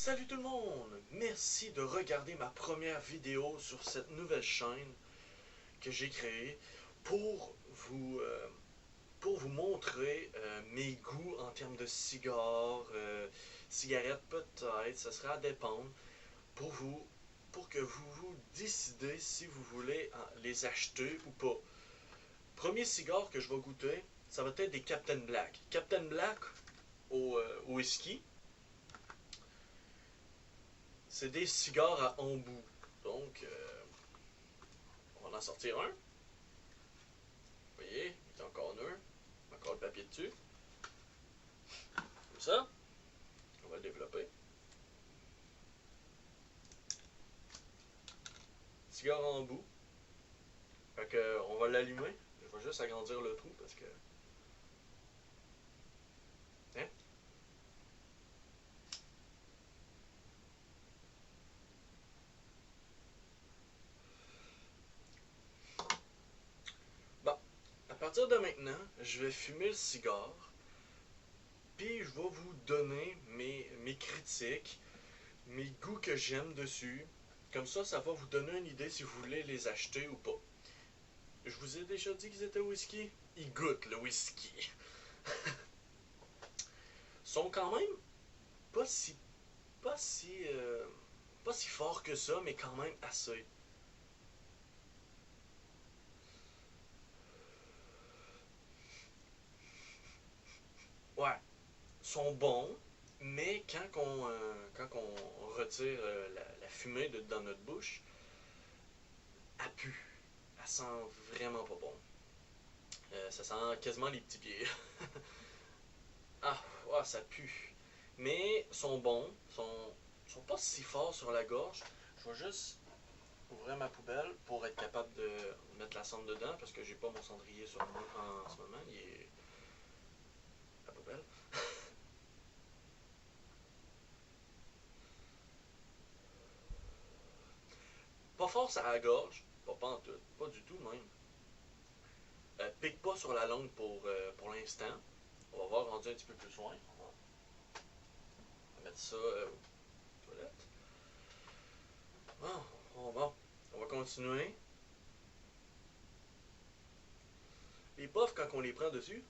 Salut tout le monde! Merci de regarder ma première vidéo sur cette nouvelle chaîne que j'ai créée pour vous, pour vous montrer mes goûts en termes de cigares, cigarettes peut-être, ça sera à dépendre, pour vous, pour que vous décidez si vous voulez les acheter ou pas. Premier cigare que je vais goûter, ça va être des Captain Black. Captain Black au whisky. C'est des cigares à embout. Donc, on va en sortir un. Vous voyez, il est encore neuf. Encore le papier dessus. Comme ça. On va le développer. Cigare en embout. Fait que, on va l'allumer. Je vais juste agrandir le trou parce que... Hein? Bon. À partir de maintenant, je vais fumer le cigare. Puis je vais vous donner mes critiques, mes goûts que j'aime dessus. Comme ça va vous donner une idée si vous voulez les acheter ou pas. Je vous ai déjà dit qu'ils étaient whisky. Ils goûtent le whisky. Sont quand même pas si pas si pas si forts que ça, mais quand même assez. Ouais, sont bons, mais quand on retire la fumée dans notre bouche, elle pue. Elle sent vraiment pas bon. Ça sent quasiment les petits pieds. Ah, ouais, ça pue. Mais sont bons, sont pas si forts sur la gorge. Je vais juste ouvrir ma poubelle pour être capable de mettre la cendre dedans parce que j'ai pas mon cendrier sur moi en ce moment. Il est à la poubelle. Pas fort à la gorge, pas en tout, pas du tout même. Pique pas sur la langue pour l'instant. On va voir rendu un petit peu plus loin. On va mettre ça aux toilettes. Bon, on va continuer. Les puffs, quand on les prend dessus,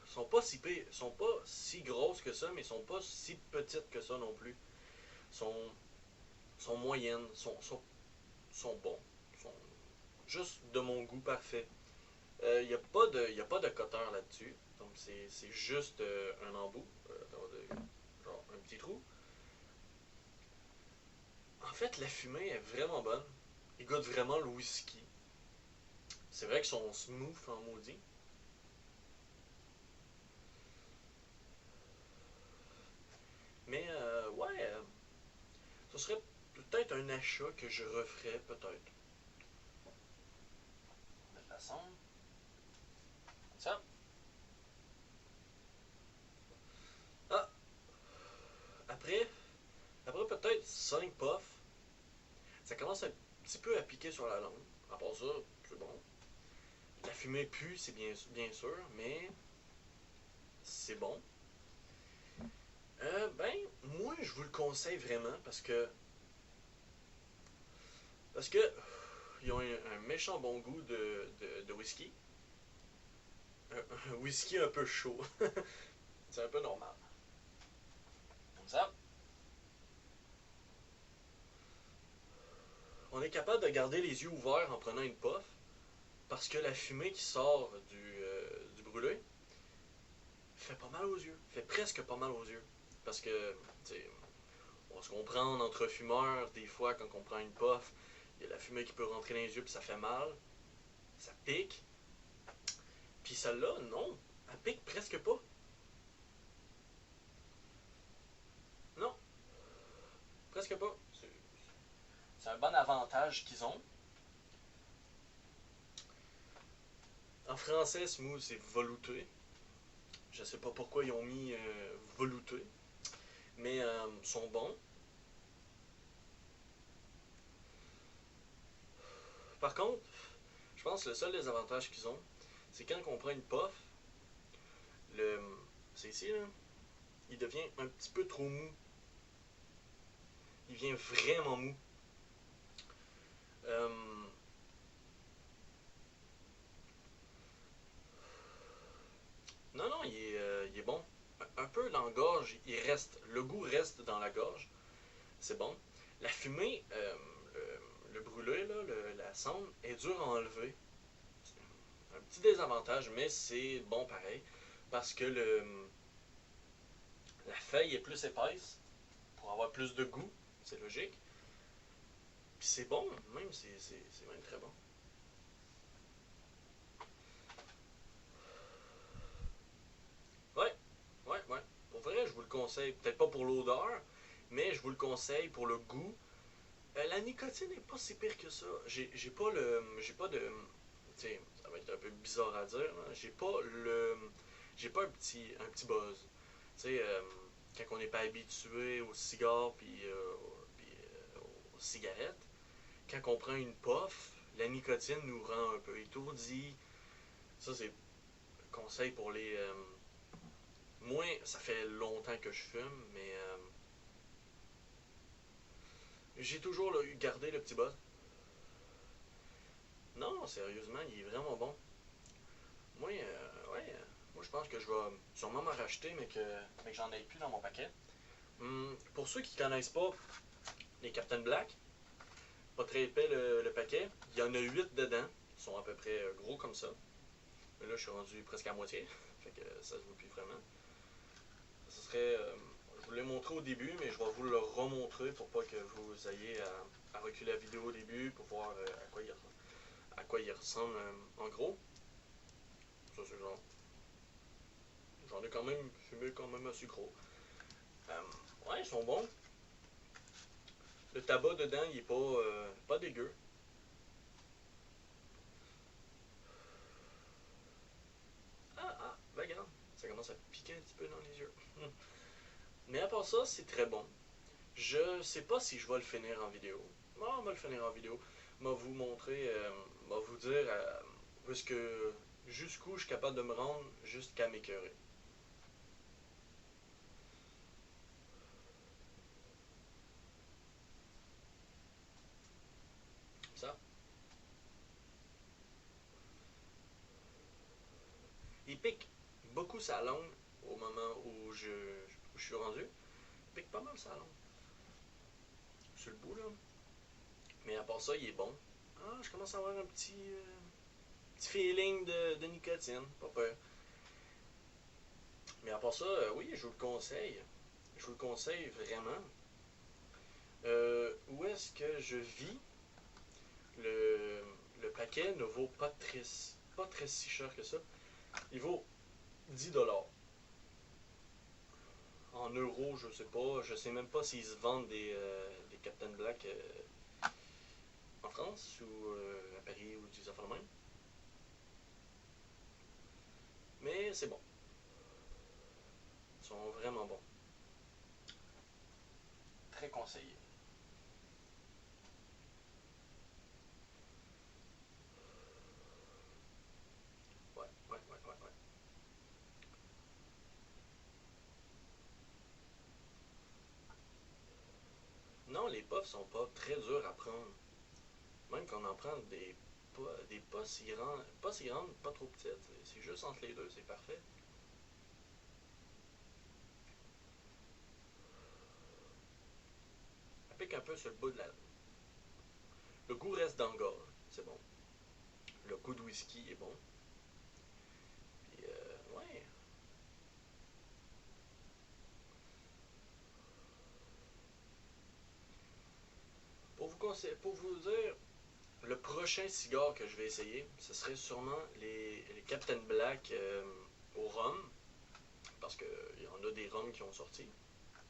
sont pas si pires, sont pas si grosses que ça, mais sont pas si petites que ça non plus. Sont moyennes, sont bons. Sont juste de mon goût parfait. Il n'y a pas de cutter là-dessus. Donc c'est juste un embout. Genre un petit trou. En fait, la fumée est vraiment bonne. Il goûte vraiment le whisky. C'est vrai qu'ils sont smooth en maudit. Mais ouais, ce serait peut-être un achat que je referais peut-être. Mettre la cendre. Comme ça. Ah, après, après peut-être 5 puffs. Ça commence un petit peu à piquer sur la langue. À part ça, c'est bon. La fumée pue, c'est bien sûr, mais c'est bon. Ben, moi, je vous le conseille vraiment parce que ils ont un méchant bon goût de whisky. Un whisky un peu chaud. C'est un peu normal. Comme ça. On est capable de garder les yeux ouverts en prenant une puff parce que la fumée qui sort du brûlé fait pas mal aux yeux. Fait presque pas mal aux yeux. Parce que, tu sais, on se comprend entre fumeurs, des fois, quand on prend une puff, il y a la fumée qui peut rentrer dans les yeux puis ça fait mal. Ça pique. Puis celle-là, non. Elle pique presque pas. Non, presque pas. C'est un bon avantage qu'ils ont. En français, smooth, c'est velouté. Je sais pas pourquoi ils ont mis velouté. Mais sont bons. Par contre, je pense que le seul des avantages qu'ils ont, c'est quand on prend une puff, c'est ici, là, il devient un petit peu trop mou. Il vient vraiment mou. Non, non, il est bon. Un peu dans la gorge, il reste. Le goût reste dans la gorge. C'est bon. La fumée, le brûlé, là, la cendre, est dure à enlever. C'est un petit désavantage, mais c'est bon pareil. Parce que la feuille est plus épaisse pour avoir plus de goût. C'est logique. Puis c'est bon, même, c'est même très bon. Ouais, ouais, ouais. Pour vrai, je vous le conseille. Peut-être pas pour l'odeur, mais je vous le conseille pour le goût. La nicotine n'est pas si pire que ça. J'ai pas le. J'ai pas de. Tu sais, ça va être un peu bizarre à dire. J'ai pas le. J'ai pas un petit buzz. Tu sais, quand on n'est pas habitué aux cigares puis aux cigarettes, quand on prend une puff, la nicotine nous rend un peu étourdis. Ça, c'est un conseil pour les. Moi, ça fait longtemps que je fume, mais j'ai toujours gardé le petit buzz. Non, sérieusement, il est vraiment bon. Moi, ouais, moi je pense que je vais sûrement m'en racheter, mais que j'en ai plus dans mon paquet. Pour ceux qui connaissent pas les Captain Black, pas très épais le paquet, il y en a 8 dedans. Ils sont à peu près gros comme ça. Mais là, je suis rendu presque à moitié. Fait que ça se voit plus vraiment. Ce serait. Je vous l'ai montré au début, mais je vais vous le remontrer pour pas que vous ayez à reculer la vidéo au début pour voir à quoi il ressemble en gros. Ça, c'est genre. J'en ai quand même fumé quand même assez gros. Ouais, ils sont bons. Le tabac dedans, il est pas dégueu. Ben regarde, ça commence à piquer un petit peu dans les yeux. Mais à part ça, c'est très bon. Je sais pas si je vais le finir en vidéo. Non, on va le finir en vidéo. Je vais vous montrer, je vais vous dire jusqu'où je suis capable de me rendre jusqu'à m'écœurer. Ça, il pique beaucoup sa langue au moment où je suis rendu. Il pique pas mal sa langue. Sur le bout, là. Mais à part ça, il est bon. Ah, je commence à avoir un petit feeling de nicotine. Pas peur. Mais à part ça, oui, je vous le conseille. Je vous le conseille vraiment. Où est-ce que je vis? Le, le paquet ne vaut pas très si cher que ça. Il vaut 10 $. En euros, je sais pas. Je sais même pas s'ils se vendent des Captain Black en France ou à Paris ou des affaires de même. Mais c'est bon. Ils sont vraiment bons. Très conseillé. Ouais, ouais, ouais, ouais, ouais. Non, les puffs sont pas très durs à prendre. Même qu'on en prend des pas si grandes, pas trop petites. C'est juste entre les deux, c'est parfait. Ça pique un peu sur le bout de la. Le goût reste dans le gorge, c'est bon. Le goût de whisky est bon. Puis, ouais. Pour vous dire, le prochain cigare que je vais essayer, ce serait sûrement les Captain Black au rhum. Parce qu'il y en a des rhums qui ont sorti.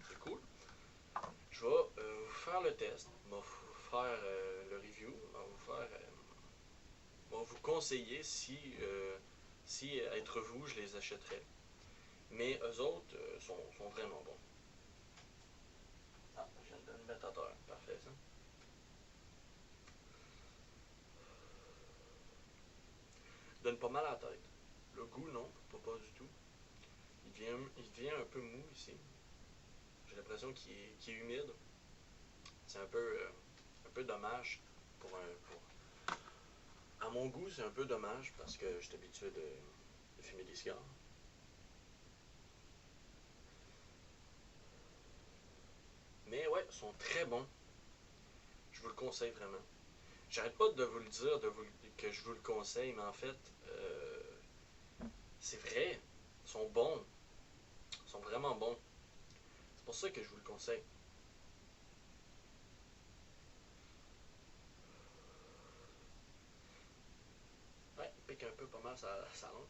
C'est cool. Je vais vous faire le test. Je vais vous faire le review. Je vais vous conseiller si être vous, je les achèterais. Mais eux autres sont vraiment bons. Ah, je viens de le mettre à terre. Parfait, ça. Donne pas mal à la tête. Le goût, non, pas du tout. Il devient un peu mou ici. J'ai l'impression qu'il est humide. C'est un peu dommage pour un... À mon goût, c'est un peu dommage parce que je suis habitué de fumer des cigares. Mais ouais, ils sont très bons. Je vous le conseille vraiment. J'arrête pas de vous le dire, que je vous le conseille, mais en fait, euh, c'est vrai. Ils sont bons. Ils sont vraiment bons. C'est pour ça que je vous le conseille. Ouais, il pique un peu pas mal sa langue.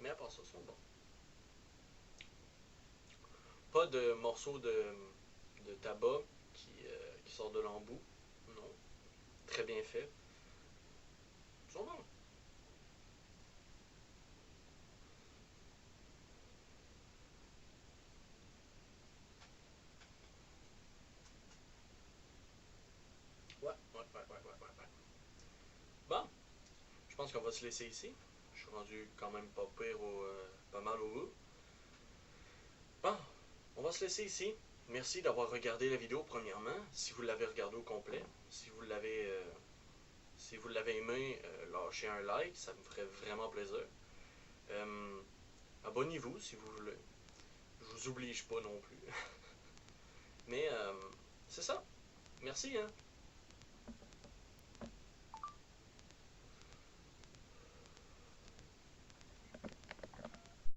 Mais à part ça, ils sont bons. Pas de morceaux de tabac qui sort de l'embout. Non. Très bien fait. Ils sont bons. Ouais, ouais, ouais, ouais, ouais, ouais, ouais. Bon, je pense qu'on va se laisser ici. Je suis rendu quand même pas pire pas mal au bout. Bon, on va se laisser ici. Merci d'avoir regardé la vidéo premièrement. Si vous l'avez regardé au complet, si vous l'avez aimé, lâchez un like, ça me ferait vraiment plaisir. Euh, Abonnez-vous si vous voulez. Je vous oblige pas non plus. Mais c'est ça. Merci, hein.